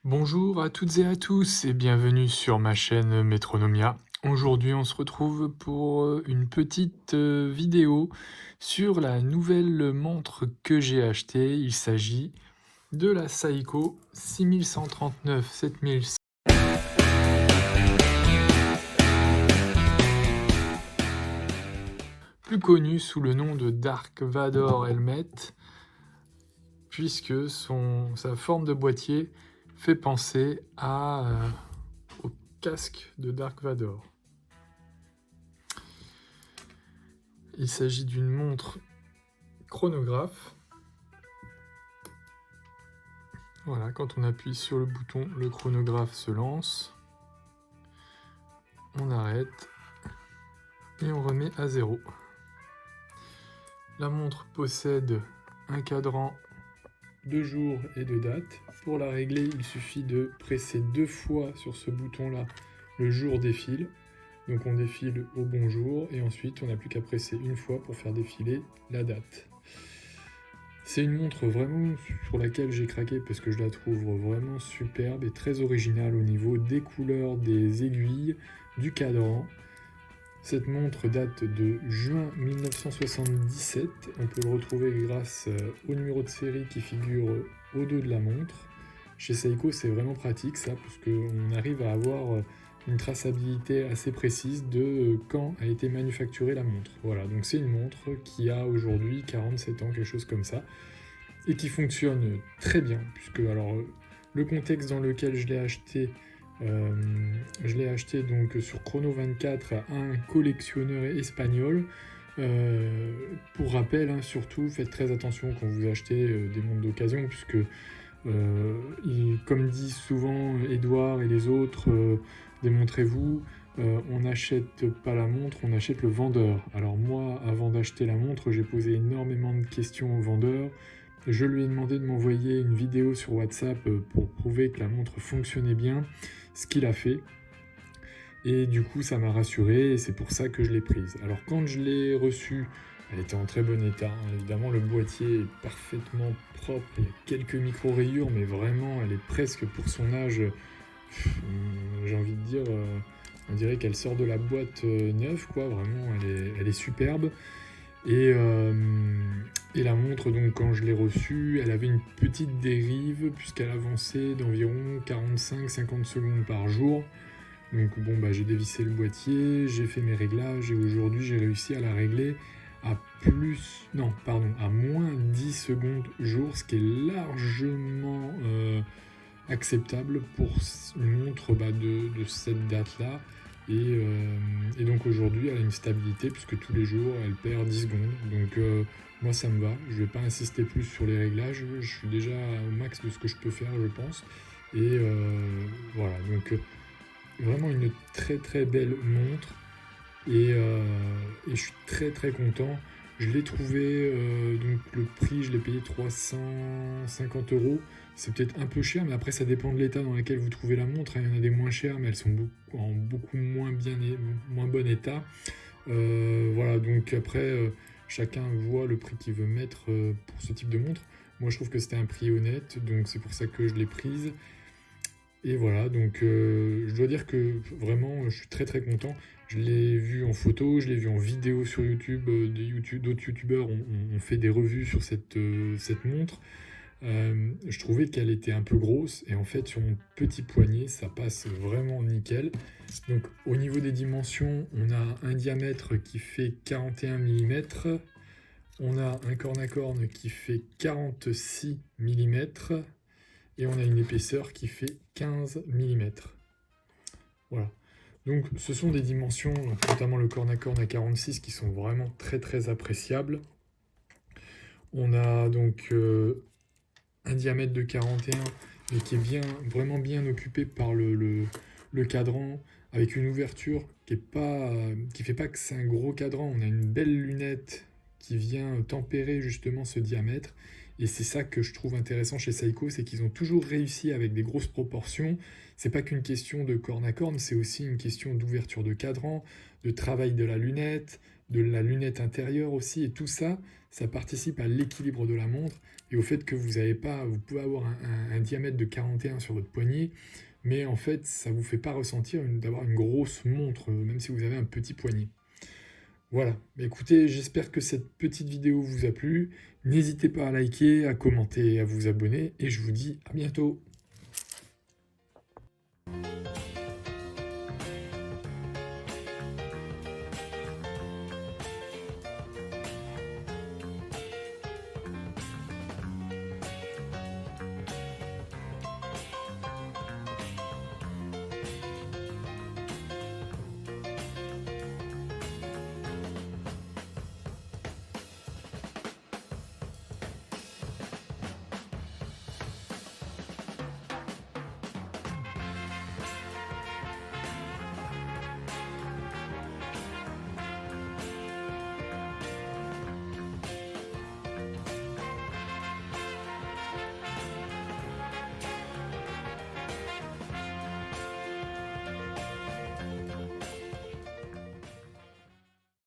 Bonjour à toutes et à tous et bienvenue sur ma chaîne Metronomia. Aujourd'hui, on se retrouve pour une petite vidéo sur la nouvelle montre que j'ai achetée. Il s'agit de la Seiko 6139-7100, plus connue sous le nom de Dark Vador Helmet, puisque sa forme de boîtier fait penser au casque de Dark Vador. Il s'agit d'une montre chronographe. Voilà, quand on appuie sur le bouton, le chronographe se lance. On arrête et on remet à zéro. La montre possède un cadran de jour et de date. Pour la régler, il suffit de presser 2 fois sur ce bouton-là. Le jour défile. Donc on défile au bon jour et ensuite on n'a plus qu'à presser une fois pour faire défiler la date. C'est une montre vraiment sur laquelle j'ai craqué parce que je la trouve vraiment superbe et très originale au niveau des couleurs, des aiguilles, du cadran. Cette montre date de juin 1977. On peut le retrouver grâce au numéro de série qui figure au dos de la montre. Chez Seiko, c'est vraiment pratique ça, parce qu'on arrive à avoir une traçabilité assez précise de quand a été manufacturée la montre. Voilà, donc c'est une montre qui a aujourd'hui 47 ans, quelque chose comme ça, et qui fonctionne très bien, puisque alors le contexte dans lequel je l'ai acheté donc sur Chrono 24 à un collectionneur espagnol. Pour rappel, surtout faites très attention quand vous achetez des montres d'occasion, puisque comme disent souvent Edouard et les autres, démontrez-vous, on n'achète pas la montre, on achète le vendeur. Alors moi, avant d'acheter la montre, j'ai posé énormément de questions au vendeur. Je lui ai demandé de m'envoyer une vidéo sur WhatsApp pour prouver que la montre fonctionnait bien, ce qu'il a fait. Et du coup, ça m'a rassuré et c'est pour ça que je l'ai prise. Alors quand je l'ai reçue, elle était en très bon état. Évidemment, le boîtier est parfaitement propre. Il y a quelques micro-rayures, mais vraiment, elle est presque pour son âge. J'ai envie de dire, on dirait qu'elle sort de la boîte neuve, quoi. Vraiment, elle est superbe. Et la montre, donc, quand je l'ai reçue, elle avait une petite dérive puisqu'elle avançait d'environ 45-50 secondes par jour. Donc bon, j'ai dévissé le boîtier, j'ai fait mes réglages et aujourd'hui j'ai réussi à la régler à à moins 10 secondes jour, ce qui est largement acceptable pour une montre de cette date-là. Et donc aujourd'hui elle a une stabilité puisque tous les jours elle perd 10 secondes. Donc moi ça me va, je vais pas insister plus sur les réglages, je suis déjà au max de ce que je peux faire je pense. Et voilà, donc vraiment une très très belle montre et je suis très très content. Je l'ai trouvé, donc le prix je l'ai payé 350 €. C'est peut-être un peu cher, mais après ça dépend de l'état dans lequel vous trouvez la montre. Il y en a des moins chères, mais elles sont en beaucoup moins bon état. Voilà, donc après chacun voit le prix qu'il veut mettre pour ce type de montre. Moi je trouve que c'était un prix honnête, donc c'est pour ça que je l'ai prise. Et voilà, donc je dois dire que vraiment, je suis très très content. Je l'ai vu en photo, je l'ai vu en vidéo sur YouTube, d'autres youtubeurs ont fait des revues sur cette montre. Je trouvais qu'elle était un peu grosse et en fait sur mon petit poignet ça passe vraiment nickel. Donc au niveau des dimensions, on a un diamètre qui fait 41 mm, on a un corne-à-corne qui fait 46 mm, et on a une épaisseur qui fait 15 mm. Voilà. Donc ce sont des dimensions, notamment le corne-à-corne à 46, qui sont vraiment très très appréciables. On a donc un diamètre de 41, mais qui est vraiment bien occupé par le cadran, avec une ouverture qui fait pas que c'est un gros cadran. On a une belle lunette qui vient tempérer justement ce diamètre. Et c'est ça que je trouve intéressant chez Seiko, c'est qu'ils ont toujours réussi avec des grosses proportions. C'est pas qu'une question de corne à corne, c'est aussi une question d'ouverture de cadran, de travail de la lunette intérieure aussi. Et tout ça, ça participe à l'équilibre de la montre. et au fait que vous pouvez avoir un diamètre de 41 sur votre poignet, mais en fait, ça ne vous fait pas ressentir d'avoir une grosse montre, même si vous avez un petit poignet. Voilà, bah, écoutez, j'espère que cette petite vidéo vous a plu. N'hésitez pas à liker, à commenter, à vous abonner, et je vous dis à bientôt.